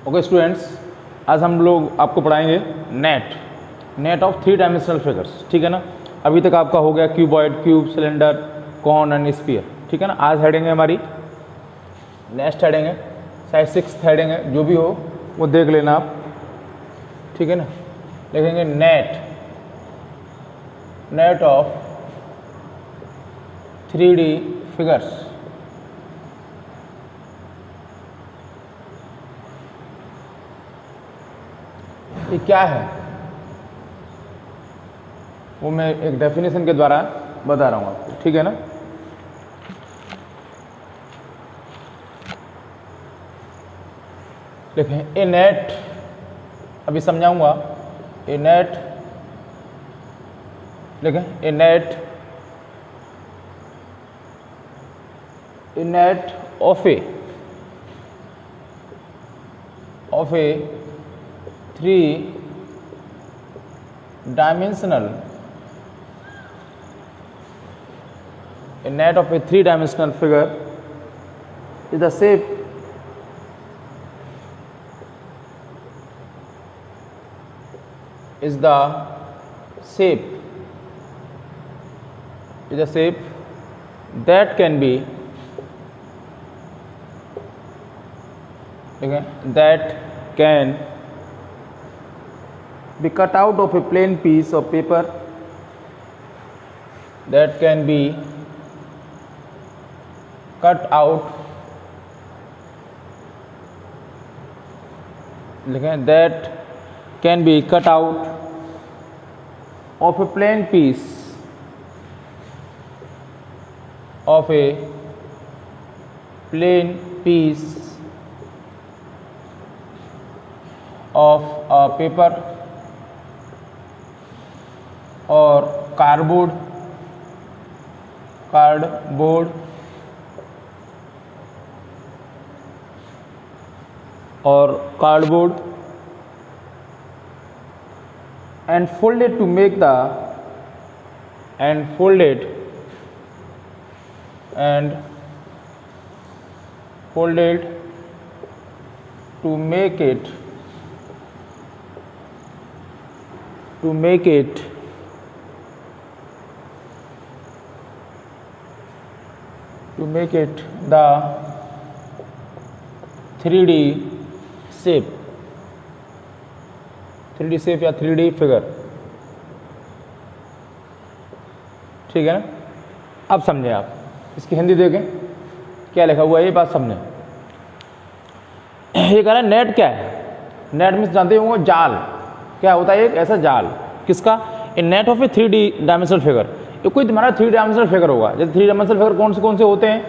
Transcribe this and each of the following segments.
Okay students, आज हम लोग आपको पढ़ाएंगे नेट ऑफ 3 डायमेंशनल फिगर्स। ठीक है ना। अभी तक आपका हो गया cuboid, cube, cylinder, cone and sphere. ठीक है ना। आज हेडिंग है हमारी, नेक्स्ट हेडिंग है, शायद 6th हेडिंग है, जो भी हो वो देख लेना आप। ठीक है ना। लिखेंगे नेट ऑफ 3D फिगर्स। ये क्या है वो मैं एक डेफिनेशन के द्वारा बता रहा हूँ आपको। ठीक है ना। देखें ए नेट, अभी समझाऊंगा। ए नेट, देखें a net of a 3-dimensional, a net of a 3-dimensional figure is the shape that can be cut out of a plain piece of paper, that can be cut out, that can be cut out of a plain piece of a paper or cardboard and folded to make it the 3D shape या 3D figure. ठीक है ना। अब समझें आप, इसकी हिंदी देखें क्या लिखा हुआ है, ये बात समझें। ये कह रहा है नेट क्या है। नेट में जानते होंगे जाल क्या होता है, एक ऐसा जाल। किसका? A net of a 3D dimensional figure. ये कोई तुम्हारा 3 डायमेंशनल फिगर होगा। जैसे 3 डायमेंशनल फिगर कौन से होते हैं?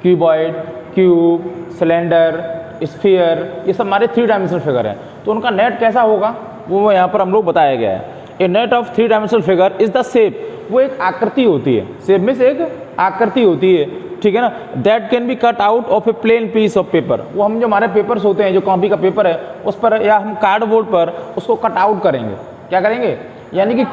क्यूबॉइड, क्यूब, सिलेंडर, स्फीयर, ये सब हमारे 3 डायमेंशनल फिगर हैं। तो उनका नेट कैसा होगा वो यहाँ पर हम लोग बताया गया है। A net of 3 dimensional figure is the shape, वो एक आकृति होती है। शेप में से एक आकृति होती है। ठीक है ना। That can be cut out of a plain piece of paper. वो हम जो हमारे पेपर्स होते हैं, जो कॉपी का पेपर है उस पर या हम कार्डबोर्ड पर उसको कट आउट करेंगे। क्या करेंगे? यानी कि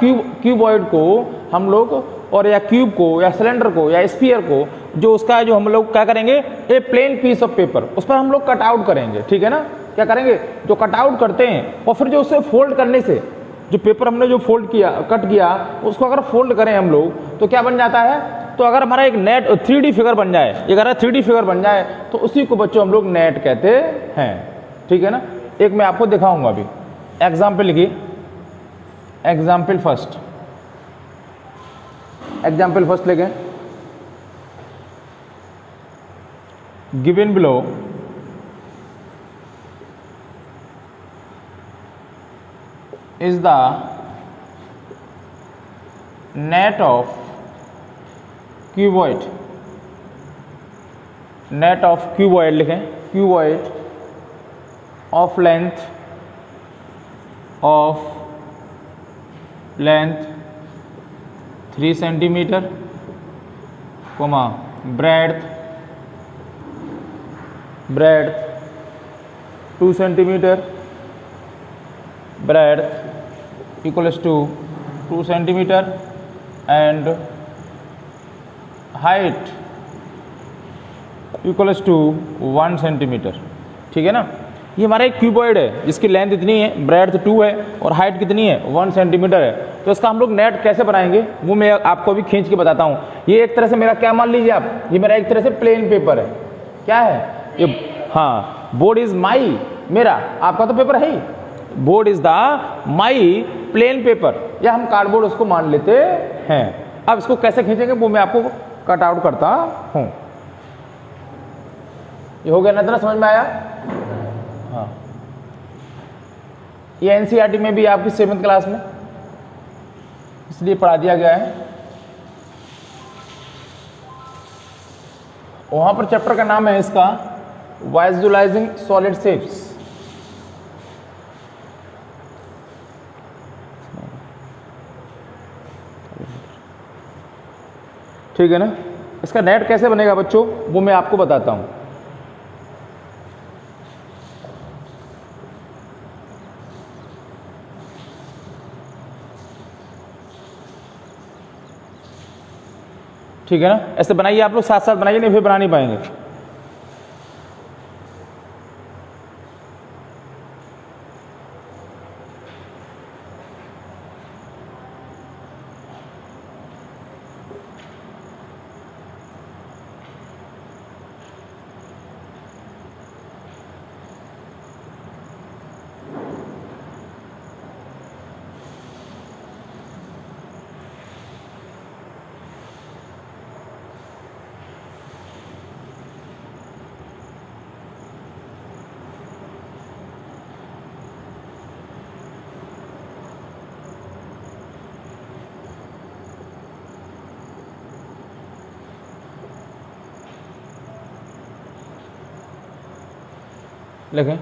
क्यूबॉइड को हम लोग, और या क्यूब को या सिलेंडर को या स्फीयर को, जो उसका जो हम लोग क्या करेंगे, ए प्लेन पीस ऑफ पेपर, उस पर हम लोग कट आउट करेंगे। ठीक है ना। क्या करेंगे? जो कट आउट करते हैं और फिर जो उसे फोल्ड करने से, जो पेपर हमने जो फोल्ड किया, कट किया, उसको अगर फोल्ड करें हम लोग तो क्या बन जाता है? तो अगर हमारा एक नेट 3D फिगर बन जाए, अगर 3D फिगर बन जाए तो उसी को बच्चों हम लोग नेट कहते हैं। ठीक है ना। एक मैं आपको दिखाऊंगा अभी एग्जाम्पल। लिखिए एग्जाम्पल फर्स्ट लेंगे। Given below is the net of cuboid लिखें, cuboid of length 3 centimeter, breadth 2 centimeter, breadth equals to 2 centimeter and height equals to 1 centimeter। ठीक है ना। ये हमारा एक क्यूबॉइड है जिसकी लेंथ इतनी है, ब्रेड्थ 2 है और हाइट कितनी है 1 सेंटीमीटर है। तो इसका हम लोग नेट कैसे बनाएंगे वो मैं आपको अभी खींच के बताता हूँ। ये एक तरह से मेरा क्या मान लीजिए आप, ये मेरा एक तरह से प्लेन पेपर है। क्या है ये? हाँ, बोर्ड इज माई, मेरा, आपका तो पेपर है ही। Board is the my plain paper, या हम कार्डबोर्ड उसको मान लेते हैं। अब इसको कैसे खींचेंगे वो मैं आपको कट आउट करता हूँ। ये हो गया ना, इतना समझ में आया? हाँ, ये एनसीईआरटी में भी आपकी 7th क्लास में इसलिए पढ़ा दिया गया है। वहां पर चैप्टर का नाम है इसका विजुअलाइजिंग सॉलिड शेप्स। ठीक है ना? इसका नेट कैसे बनेगा बच्चों वो मैं आपको बताता हूं। ठीक है ना? ऐसे बनाइए आप लोग, साथ साथ बनाइए, नहीं फिर बना नहीं पाएंगे। लिखें।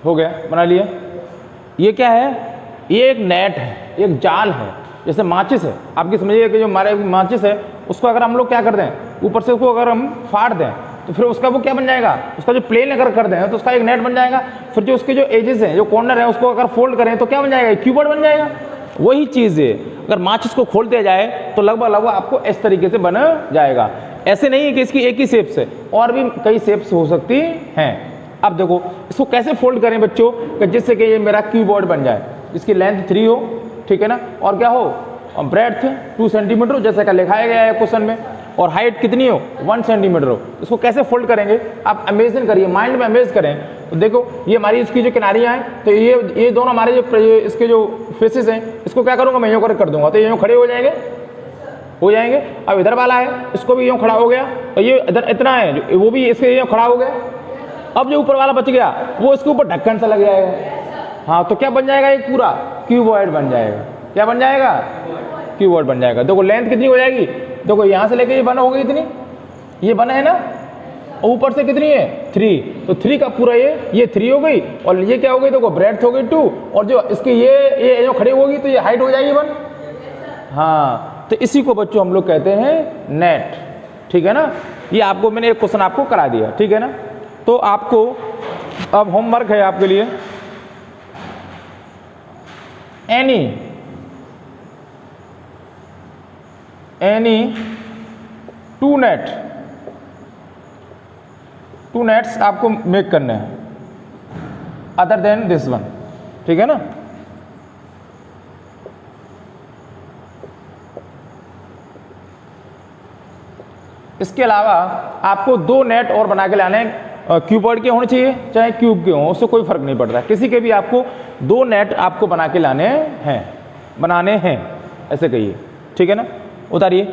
हो गया, बना लिया। ये क्या है? ये एक नेट है, एक जाल है, जैसे माचिस है। आपकी समझिए कि जो हमारे माचिस है उसको अगर हम लोग क्या कर दें, ऊपर से उसको अगर हम फाड़ दें तो फिर उसका वो क्या बन जाएगा, उसका जो प्लेन अगर कर दें तो उसका एक नेट बन जाएगा। फिर जो उसके जो एजेस हैं, जो कॉर्नर है, उसको अगर फोल्ड करें तो क्या बन जाएगा, क्यूबॉइड बन जाएगा। वही चीज़ है, अगर माचिस को खोल दिया जाए तो लगभग लगभग आपको इस तरीके से बन जाएगा। ऐसे नहीं है कि इसकी एक ही शेप्स है, और भी कई शेप्स हो सकती हैं। अब देखो इसको कैसे फोल्ड करें बच्चों कि जिससे कि ये मेरा कीबोर्ड बन जाए, इसकी लेंथ 3 हो, ठीक है ना, और क्या हो, ब्रेड्थ 2 सेंटीमीटर हो जैसे का लिखाया गया है क्वेश्चन में, और हाइट कितनी हो 1 सेंटीमीटर हो। इसको कैसे फोल्ड करेंगे आप इमेजिन करिए, माइंड में इमेज करें। तो देखो ये हमारी इसकी जो किनारियाँ हैं, तो ये दोनों हमारे जो इसके जो फेसेस हैं, इसको क्या करूँगा मैं यूँ कर दूंगा, तो ये यूँ खड़े हो जाएंगे। अब इधर वाला है, इसको भी यूँ खड़ा हो गया, और ये इधर इतना है वो भी इसके यूँ खड़ा हो गया। अब जो ऊपर वाला बच गया वो इसके ऊपर ढक्कन सा लग जाएगा। हाँ, तो क्या बन जाएगा, एक पूरा क्यूबॉइड बन जाएगा। क्या बन जाएगा, क्यूबॉइड बन जाएगा। देखो लेंथ कितनी हो जाएगी, देखो यहाँ से लेके ये बना हो गई इतनी, ये बना है ना, और ऊपर से कितनी है 3, तो 3 का पूरा ये 3 हो गई, और ये क्या हो गई, देखो ब्रेड्थ हो गई 2, और जो इसकी ये जो खड़ी होगी तो ये हाइट हो जाएगी 1। हाँ, तो इसी को बच्चों हम लोग कहते हैं नेट। ठीक है ना? ये आपको मैंने एक क्वेश्चन आपको करा दिया, ठीक है ना। तो आपको अब होमवर्क है आपके लिए, एनी टू नेट्स आपको मेक करने हैं अदर देन दिस वन। ठीक है ना? इसके अलावा आपको 2 नेट और बना के लाने हैं। क्यूबॉइड के होने चाहिए चाहे क्यूब के हों, उससे कोई फर्क नहीं पड़ता, किसी के भी आपको 2 नेट आपको बना के बनाने हैं ऐसे कहिए। ठीक है ना? उतारिए।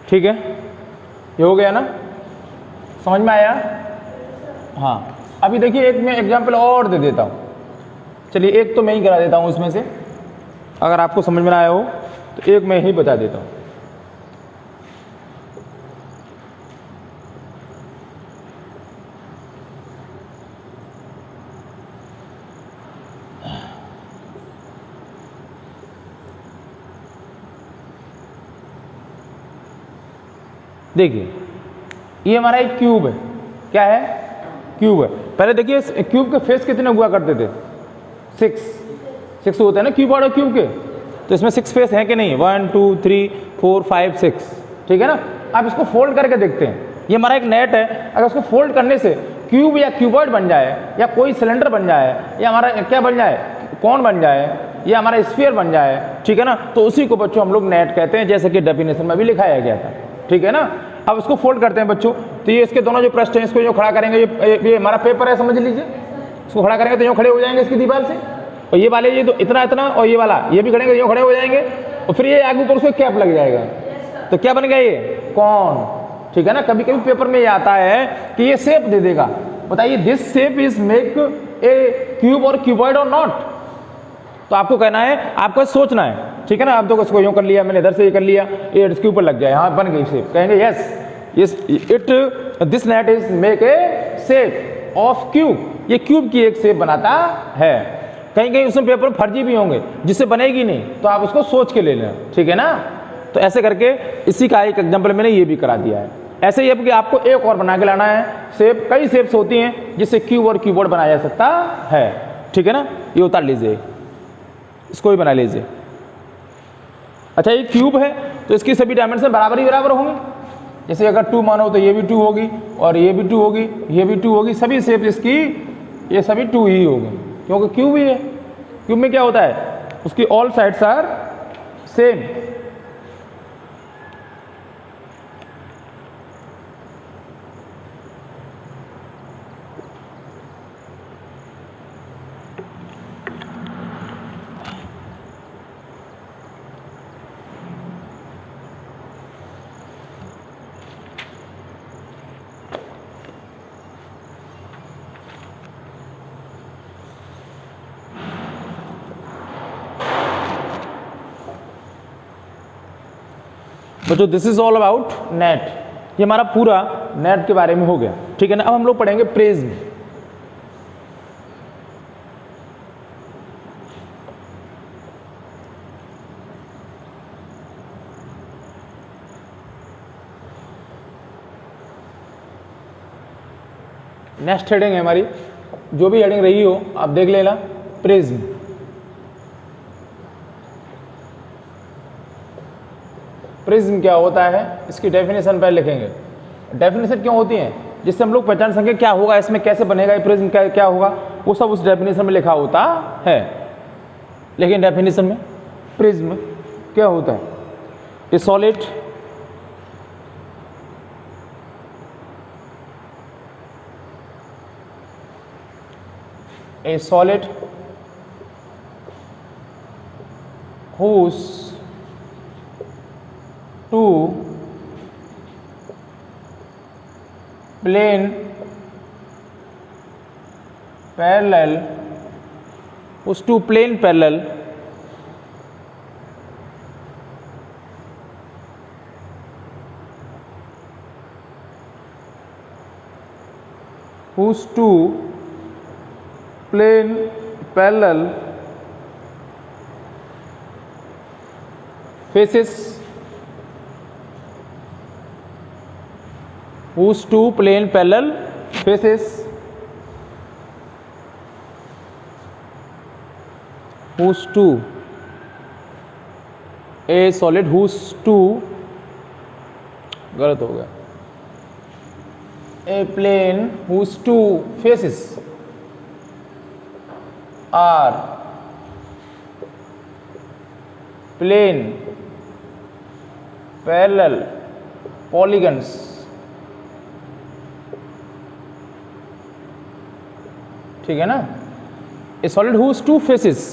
ठीक है, ये हो गया ना? समझ में आया? हाँ, अभी देखिए एक मैं एग्जाम्पल और दे देता हूँ। चलिए एक तो मैं ही करा देता हूँ उसमें से, अगर आपको समझ में ना आया हो तो एक मैं ही बता देता हूँ। देखिए ये हमारा एक क्यूब है, क्या है? क्यूब है। पहले देखिए क्यूब के फेस कितने हुआ करते थे? 6 होते हैं ना क्यूब और क्यूब के, तो इसमें 6 फेस हैं कि नहीं? 1 2 3 4 5 6, ठीक है ना। आप इसको फोल्ड करके देखते हैं, ये हमारा एक नेट है, अगर उसको फोल्ड करने से क्यूब या क्यूबॉइड बन जाए, या कोई सिलेंडर बन जाए, या हमारा क्या बन जाए, कौन बन जाए, या हमारा स्फीयर बन जाए, ठीक है ना, तो उसी को बच्चों हम लोग नेट कहते हैं, जैसे कि डेफिनेशन में भी लिखाया गया था, ठीक है ना। अब इसको फोल्ड करते हैं बच्चों, तो ये इसके दोनों जो पृष्ठ हैं इसको जो खड़ा करेंगे, ये हमारा पेपर है समझ लीजिए, इसको खड़ा करेंगे तो यूँ खड़े हो जाएंगे इसकी दीवार से, और ये वाले ये तो इतना इतना, और ये वाला ये भी खड़ेंगे, यूँ खड़े हो जाएंगे, और फिर ये आगे ऊपर उसको कैप लग जाएगा, तो क्या बन गया ये? कौन, ठीक है ना। कभी कभी पेपर में ये आता है कि ये शेप दे देगा, बताइए this shape is make a cube और क्यूबॉइड और नॉट, तो आपको कहना है, आपको सोचना है, ठीक है ना। आप तो इसको यूँ कर लिया, मैंने इधर से ये कर लिया, ये इसके ऊपर लग जाए, हाँ बन गई शेप, कहेंगे yes it this net is make A shape of cube, ये क्यूब की एक शेप बनाता है। कहीं कहीं उसमें पेपर में फर्जी भी होंगे जिससे बनेगी नहीं, तो आप उसको सोच के ले लेना, ठीक है ना। तो ऐसे करके इसी का एक एग्जाम्पल मैंने ये भी करा दिया है। ऐसे ही अब कि आपको एक और बना के लाना है शेप, कई शेप्स होती हैं जिससे क्यूब और क्यूबॉइड बनाया जा सकता है, ठीक है ना। ये उतार लीजिए, इसको भी बना लीजिए। अच्छा ये क्यूब है तो इसकी सभी डायमेंशन बराबर ही बराबर होंगे, जैसे अगर 2 मानो तो ये भी 2 होगी, और ये भी 2 होगी, ये भी 2 होगी, सभी शेप इसकी ये सभी 2 ही होगी, क्योंकि क्यूब ही है। क्यूब में क्या होता है, उसकी ऑल साइड्स आर सेम। बच्चों this is all about net, ये हमारा पूरा नेट के बारे में हो गया, ठीक है ना। अब हम लोग पढ़ेंगे प्रिज्म। नेक्स्ट हेडिंग है हमारी, जो भी हेडिंग रही हो आप देख लेना, प्रिज्म। प्रिज्म क्या होता है, इसकी डेफिनेशन पहले लिखेंगे। डेफिनेशन क्यों होती है, जिससे हम लोग पहचान सकें क्या होगा इसमें, कैसे बनेगा ये प्रिज्म, क्या होगा, वो सब उस डेफिनेशन में लिखा होता है। लेकिन डेफिनेशन में प्रिज्म क्या होता है, a solid whose two plane parallel whose two plane parallel whose two plane parallel faces whose two plane parallel faces whose two a solid whose two गलत हो गया, a plane whose two faces are plane parallel polygons ठीक है ना। A solid whose two faces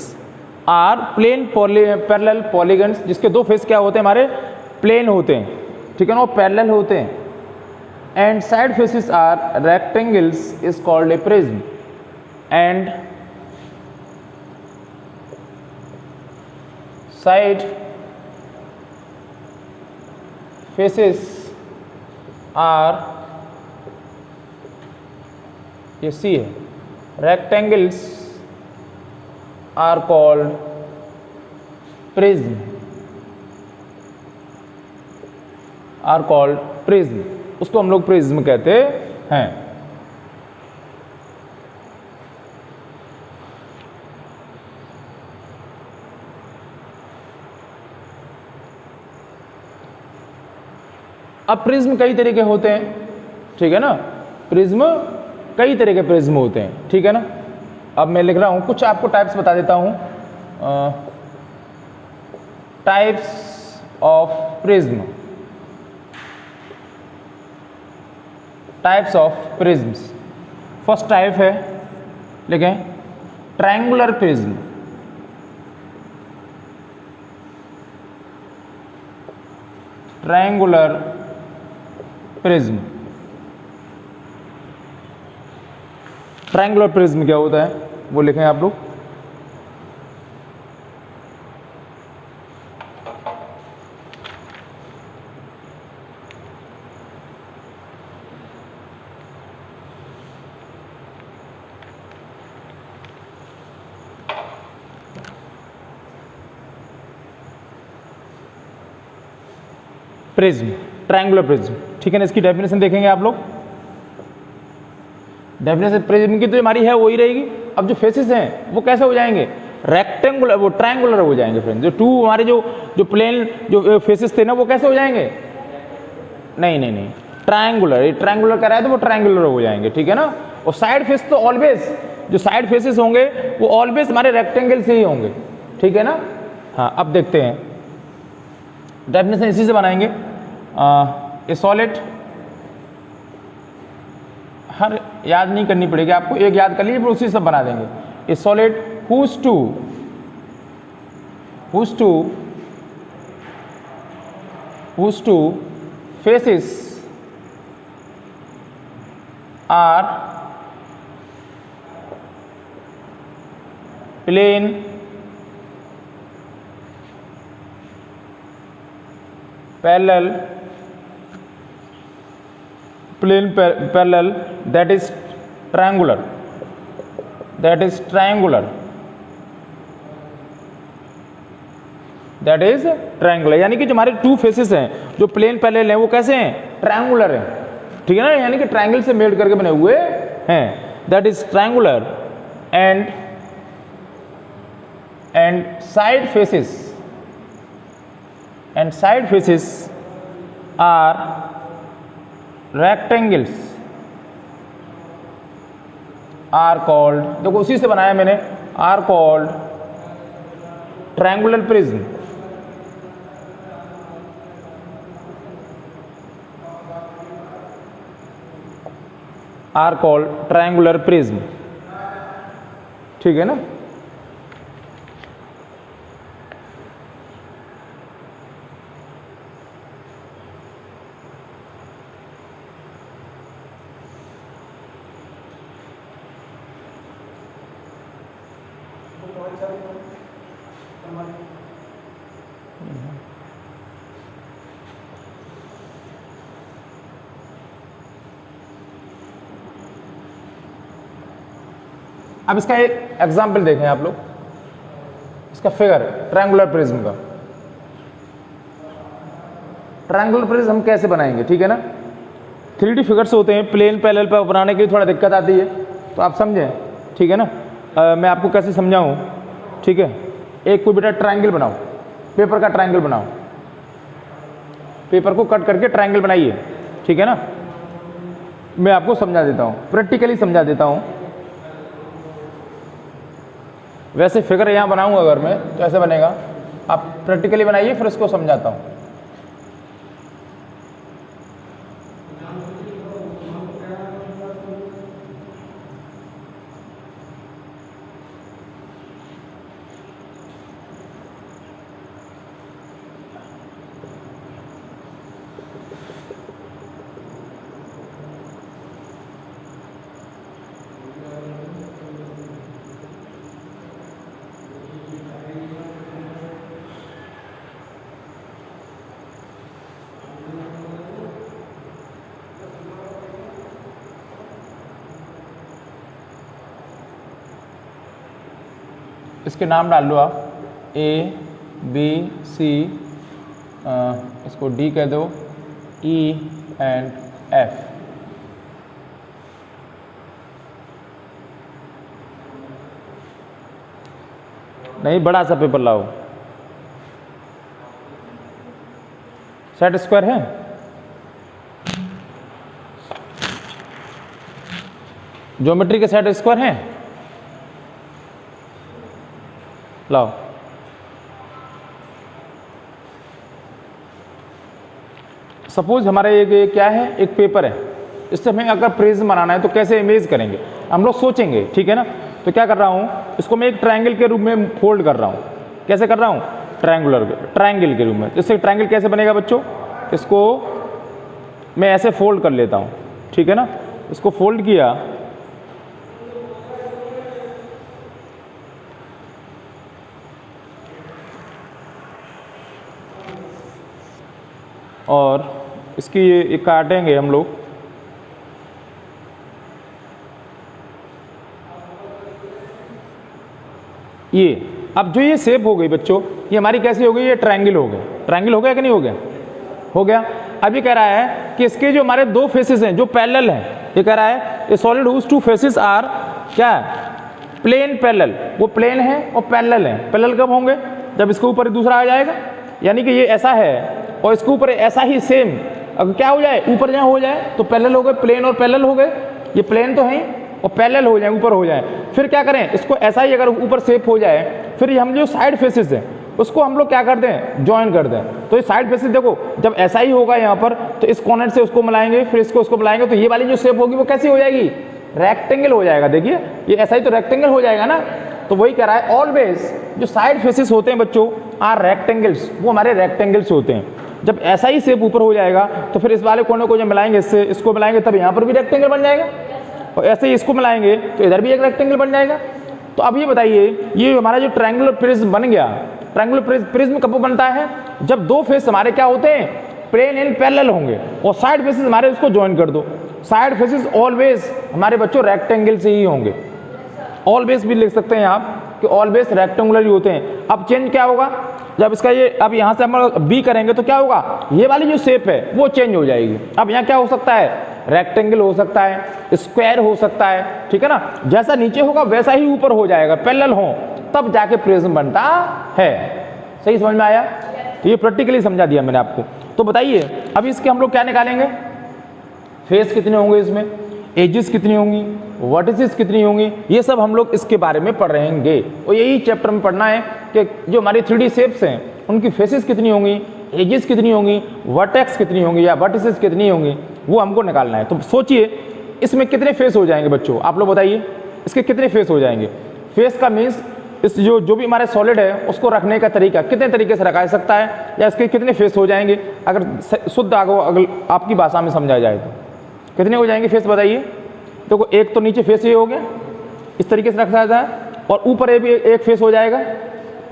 are plane parallel polygons, जिसके दो face क्या होते हैं हमारे, प्लेन होते हैं, ठीक है ना, वो पैरेलल होते हैं। and side faces are rectangles is called a prism, and side faces are, ये सी है, rectangles are called prism, are called prism, उसको हम लोग प्रिज्म कहते हैं। अब प्रिज्म कई तरह के होते हैं, ठीक है ना, प्रिज्म कई तरह के प्रिज्म होते हैं, ठीक है ना। अब मैं लिख रहा हूं, कुछ आपको टाइप्स बता देता हूं, types of prism, types of prisms. First type है, लिखें, triangular prism, triangular prism. Triangular prism क्या होता है वो लिखें आप लोग। प्रिज्म, ट्रायंगुलर प्रिज्म, ठीक है ना। इसकी डेफिनेशन देखेंगे आप लोग। डेफिनेशन प्रिज्म की तो हमारी है वही रहेगी। अब जो फेसेस हैं वो कैसे हो जाएंगे, रेक्टेंगुलर, वो ट्रायंगुलर हो जाएंगे फ्रेंड। जो टू हमारे जो प्लेन जो फेसेस थे ना वो कैसे हो जाएंगे, नहीं, ट्रायंगुलर, ये ट्रायंगुलर कह रहा है तो वो ट्रायंगुलर हो जाएंगे, ठीक है ना। और साइड फेस तो ऑलवेज, जो साइड फेसेस होंगे वो ऑलवेज हमारे रेक्टेंगल से ही होंगे, ठीक है ना। हाँ, अब देखते हैं डेफिनेशन इसी से बनाएंगे। ए सॉलिड, हर याद नहीं करनी पड़ेगी आपको, एक याद कर लीजिए फिर उसी से बना देंगे। ए solid whose two faces are plane parallel, that is triangular, that is triangular, यानी कि जो हमारे टू फेसेस हैं जो प्लेन पैरेलल हैं वो कैसे हैं, ट्रायंगुलर हैं, ठीक है ना, यानी कि ट्रायंगल से मेड करके बने हुए हैं, that is triangular. And side faces are rectangles are called, देखो उसी से बनाया मैंने, are called triangular prism, are called triangular prism, ठीक है ना। अब इसका एक एग्जाम्पल देखें आप लोग, इसका फिगर ट्रायंगुलर प्रिज्म का। ट्रायंगुलर प्रिज्म हम कैसे बनाएंगे, ठीक है ना। 3D फिगर्स होते हैं, प्लेन पैरेलल पर बनाने के लिए थोड़ा दिक्कत आती है, तो आप समझें, ठीक है ना। मैं आपको कैसे समझाऊं, ठीक है। एक कोई बेटा ट्रायंगल बनाओ, पेपर का ट्रायंगल बनाओ, पेपर को कट करके ट्रायंगल बनाइए, ठीक है ना। मैं आपको समझा देता हूँ, प्रैक्टिकली समझा देता हूँ। वैसे फिगर यहाँ बनाऊंगा अगर मैं तो ऐसे बनेगा, आप प्रैक्टिकली बनाइए फिर उसको समझाता हूँ। इसके नाम डाल लो आप, ए बी सी, इसको डी कह दो, ई एंड एफ। नहीं, बड़ा सा पेपर लाओ। सेट स्क्वायर है, ज्योमेट्री के सेट स्क्वायर हैं, लाओ। सपोज हमारा ये क्या है, एक पेपर है, इससे हमें अगर प्रिज्म बनाना है तो कैसे इमेज करेंगे हम लोग सोचेंगे, ठीक है ना। तो क्या कर रहा हूँ, इसको मैं एक ट्रायंगल के रूप में फोल्ड कर रहा हूँ। कैसे कर रहा हूँ, ट्रायंगल के रूप में। इससे ट्रायंगल कैसे बनेगा बच्चों, इसको मैं ऐसे फोल्ड कर लेता हूँ, ठीक है ना। इसको फोल्ड किया, और इसकी ये काटेंगे हम लोग। ये अब जो ये शेप हो गई बच्चों, ये हमारी कैसी हो गई, ये ट्रायंगल हो गया। ट्रायंगल हो गया कि नहीं हो गया, हो गया। अभी कह रहा है कि इसके जो हमारे दो फेसेस हैं जो पैरेलल हैं, ये कह रहा है a solid whose two faces are क्या है, प्लेन पैरेलल। वो प्लेन है और पैरेलल है। पैरेलल कब होंगे, जब इसके ऊपर दूसरा आ जाएगा। यानी कि ये ऐसा है और इसके ऊपर ऐसा ही सेम, अगर क्या हो जाए, ऊपर जहाँ हो जाए तो पैरेलल हो गए, प्लेन और पैरेलल हो गए। ये प्लेन तो है और पैरेलल हो जाए, ऊपर हो जाए। फिर क्या करें, इसको ऐसा ही अगर ऊपर शेप हो जाए, फिर हम जो साइड फेसेस हैं उसको हम लोग क्या कर दें, ज्वाइन कर दें। तो ये साइड फेसेस देखो, जब ऐसा ही होगा यहाँ पर, तो इस कॉर्नर से उसको मिलाएंगे, फिर इसको उसको मिलाएंगे, तो ये वाली जो शेप होगी वो कैसी हो जाएगी, रेक्टेंगल हो जाएगा। देखिए ये ऐसा ही तो रेक्टेंगल हो जाएगा ना। तो वही कह रहा है, ऑलवेज जो साइड फेसेस होते हैं बच्चों आर रेक्टेंगल्स, वो हमारे रेक्टेंगल्स होते हैं। जब ऐसा ही शेप ऊपर हो जाएगा तो फिर इस वाले कोने को जब मिलाएंगे, इससे इसको मिलाएंगे, तब यहाँ पर भी रेक्टेंगल बन जाएगा, और ऐसे ही इसको मिलाएंगे तो इधर भी एक रेक्टेंगल बन जाएगा। तो अब ये बताइए, ये हमारा जो ट्रायंगुलर प्रिज्म बन गया, ट्रायंगुलर प्रिज्म कब बनता है, जब दो फेस हमारे क्या होते हैं, प्लेन एंड पैरेलल होंगे, और साइड फेसेस हमारे उसको ज्वाइन कर दो। साइड फेसेस ऑलवेज हमारे बच्चों रेक्टेंगल से ही होंगे। ऑलवेज भी लिख सकते हैं आप कि ऑलवेज रेक्टेंगुलर ही होते हैं। अब चेंज क्या होगा, जब इसका ये अब यहाँ से हम बी करेंगे तो क्या होगा, ये वाली जो शेप है वो चेंज हो जाएगी। अब यहाँ क्या हो सकता है, रेक्टेंगल हो सकता है, स्क्वायर हो सकता है, ठीक है ना। जैसा नीचे होगा वैसा ही ऊपर हो जाएगा, पैरेलल हो, तब जाके प्रिज्म बनता है। सही समझ में आया। तो ये प्रैक्टिकली समझा दिया मैंने आपको। तो बताइए अब इसके हम लोग क्या निकालेंगे, फेस कितने होंगे इसमें, एजेस कितनी होंगी, वर्टिसेस कितनी होंगी, ये सब हम लोग इसके बारे में पढ़ रहेंगे। और यही चैप्टर में पढ़ना है कि जो हमारी 3D शेप्स हैं उनकी फेसेस कितनी होंगी, एजेस कितनी होंगी, वर्टेक्स कितनी होंगी या वर्टिसेस कितनी होंगी, वो हमको निकालना है। तो सोचिए इसमें कितने फेस हो जाएंगे बच्चों, आप लोग बताइए इसके कितने फेस हो जाएंगे। फेस का मीन्स इस जो भी हमारे सॉलिड है उसको रखने का तरीका, कितने तरीके से रखा जा सकता है, या इसके कितने फेस हो जाएंगे। अगर शुद्ध अगर आपकी भाषा में समझाया जाए तो कितने हो जाएंगे फेस बताइए। देखो एक तो नीचे फेस ये हो गया, इस तरीके से रखा जाता है, और ऊपर भी एक फेस हो जाएगा,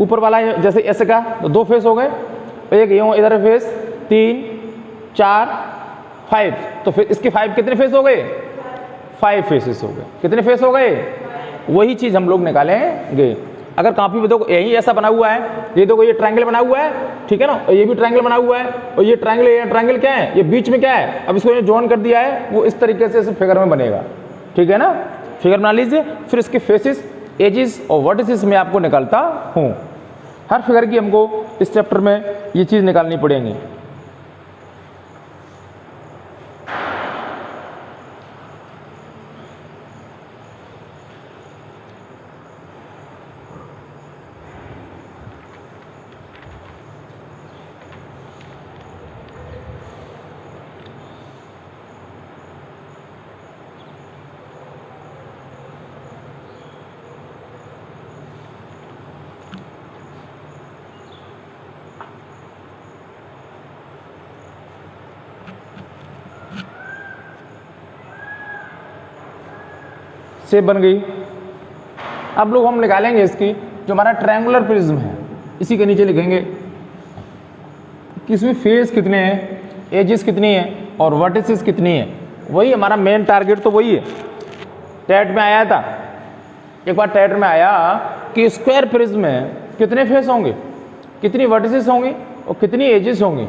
ऊपर वाला जैसे ऐसे का, तो 2 फेस हो गए, एक यूँ इधर फेस, 3 4 5, तो फिर इसके 5 कितने फेस हो गए, 5 फेसेस हो गए। कितने फेस हो गए, वही चीज़ हम लोग निकालेंगे। अगर कॉपी में देखो यही ऐसा बना हुआ है, ये देखो ये ट्रायंगल बना हुआ है, ठीक है ना, और ये भी ट्रायंगल बना हुआ है, और ये ट्रायंगल क्या है, ये बीच में क्या है, अब इसको जॉइन कर दिया है, वो इस तरीके से इस फिगर में बनेगा, ठीक है ना। फिगर बना लीजिए, फिर इसके फेसेस, एजेस और वर्टिसेस में आपको निकालता हूँ। हर फिगर की हमको इस चैप्टर में ये चीज़ निकालनी पड़ेंगी। शेप बन गई। अब लोग हम निकालेंगे इसकी जो हमारा ट्रायंगुलर प्रिज्म है, इसी के नीचे लिखेंगे कि इसमें फेस कितने हैं, एजेस कितनी है और वर्टिसेस कितनी है। वही हमारा मेन टारगेट तो वही है। टेट में आया था एक बार, टेट में आया कि स्क्वायर प्रिज्म में कितने फेस होंगे, कितनी वर्टिसेस होंगी और कितनी एजेस होंगी,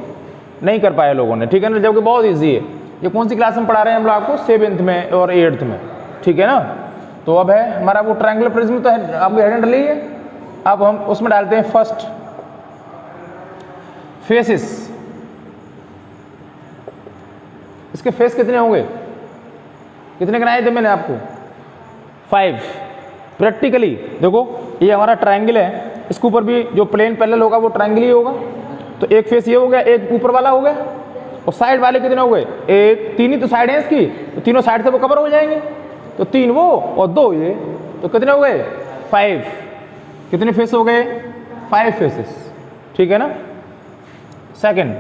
नहीं कर पाए लोगों ने, ठीक है ना, जबकि बहुत ईजी है। ये कौन सी क्लास में पढ़ा रहे हैं हम लोग आपको, 7th में और 8th में, ठीक है ना। तो अब है हमारा वो ट्रायंगुलर प्रिज्म, तो है आपको हेड डली है। अब हम उसमें डालते हैं फर्स्ट फेसेस। इसके फेस कितने होंगे, कितने गिनाए थे मैंने आपको, 5। प्रैक्टिकली देखो ये हमारा ट्रायंगल है, इसके ऊपर भी जो प्लेन पैरेलल होगा वो ट्रायंगल ही होगा। तो एक फेस ये हो गया, एक ऊपर वाला हो गया, और साइड वाले कितने हो गए, एक, 3 ही तो साइड है इसकी, तो तीनों साइड से वो कवर हो जाएंगे। तो 3 वो और 2 ये, तो कितने हो गए, 5। कितने फेस हो गए, 5 फेसेस, ठीक है ना। सेकंड,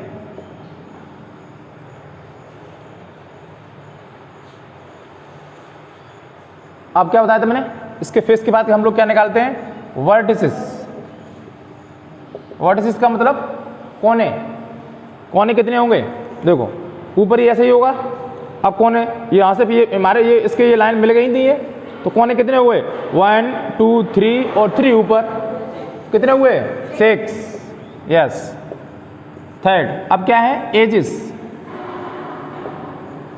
अब क्या बताया था मैंने, इसके फेस के बाद हम लोग क्या निकालते हैं, वर्टिसेस। वर्टिसेस का मतलब कोने, कोने कितने होंगे, देखो ऊपर ही ऐसे ही होगा। अब कोने यहाँ से भी ये हमारे ये इसके ये लाइन मिल गई थी ये, तो कोने कितने हुए, 1 2 3 और 3 ऊपर कितने हुए, 6, यस। थर्ड, अब क्या है, एजिस,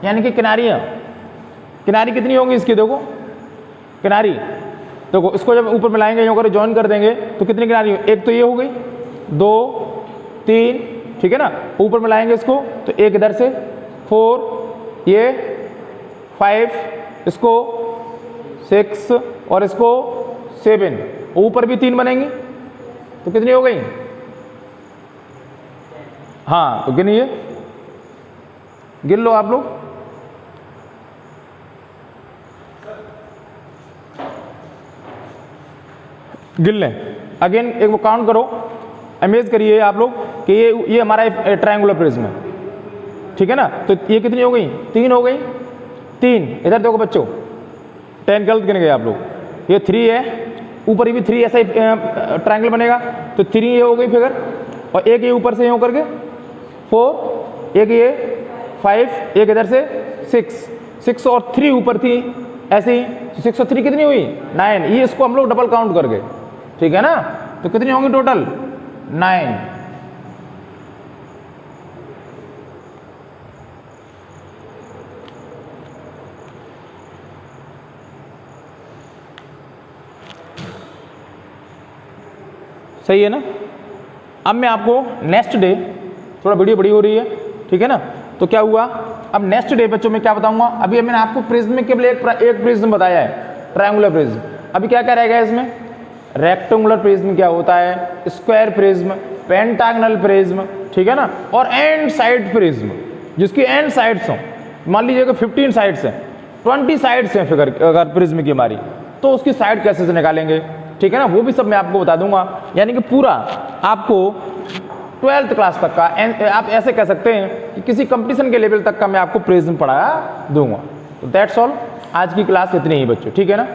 यानी कि किनारियाँ। किनारी कितनी होंगी इसकी, देखो किनारी, देखो इसको जब ऊपर मिलाएंगे यूँ कर ज्वाइन कर देंगे तो कितनी किनारी, एक तो ये हो गई, 2 3, ठीक है ना। ऊपर मिलाएंगे इसको तो एक इधर से, 4 ये, 5 इसको, 6 और इसको 7, ऊपर भी 3 बनेंगी, तो कितनी हो गई, हाँ तो गिनिए, गिन लो आप लोग। गिन लें अगेन, एक वो काउंट करो, इमेज करिए आप लोग कि ये हमारा ट्रायंगुलर प्रिज्म है, ठीक है ना। तो ये कितनी हो गई, 3 हो गई, 3 इधर देखो बच्चों, 10 गलत गिन गए आप लोग। ये 3 है, ऊपर ही भी 3 ऐसा ही ट्रायंगल बनेगा, तो 3 ये हो गई फिगर, और एक ये ऊपर से यूँ करके 4, एक ये 5, एक इधर से 6 और 3 ऊपर थी ऐसे ही, तो 6 और 3 कितनी हुई, 9। ये इसको हम लोग डबल काउंट कर गए, ठीक है ना। तो कितनी होंगी टोटल, 9। सही है ना। अब मैं आपको नेक्स्ट डे, थोड़ा वीडियो बड़ी हो रही है, ठीक है ना, तो क्या हुआ, अब नेक्स्ट डे बच्चों में क्या बताऊंगा। अभी मैंने आपको प्रिज्म में केवल एक प्रिज्म बताया है, ट्रायंगुलर प्रिज्म। अभी क्या क्या रहेगा इसमें, रेक्टेंगुलर प्रिज्म क्या होता है, स्क्वायर प्रिज्म, पेंटागनल प्रिज्म, ठीक है ना, और एंड साइड प्रिज्म, जिसकी एंड साइड्स हो, मान लीजिए कि 15 साइड्स हैं, 20 साइड्स हैं फिगर अगर प्रिज्म की हमारी, तो उसकी साइड कैसे से निकालेंगे, ठीक है ना, वो भी सब मैं आपको बता दूंगा। यानी कि पूरा आपको 12th क्लास तक का, आप ऐसे कह सकते हैं कि किसी कंपटीशन के लेवल तक का मैं आपको प्रिज्म पढ़ा दूंगा। तो दैट्स ऑल, आज की क्लास इतनी ही बच्चों, ठीक है ना।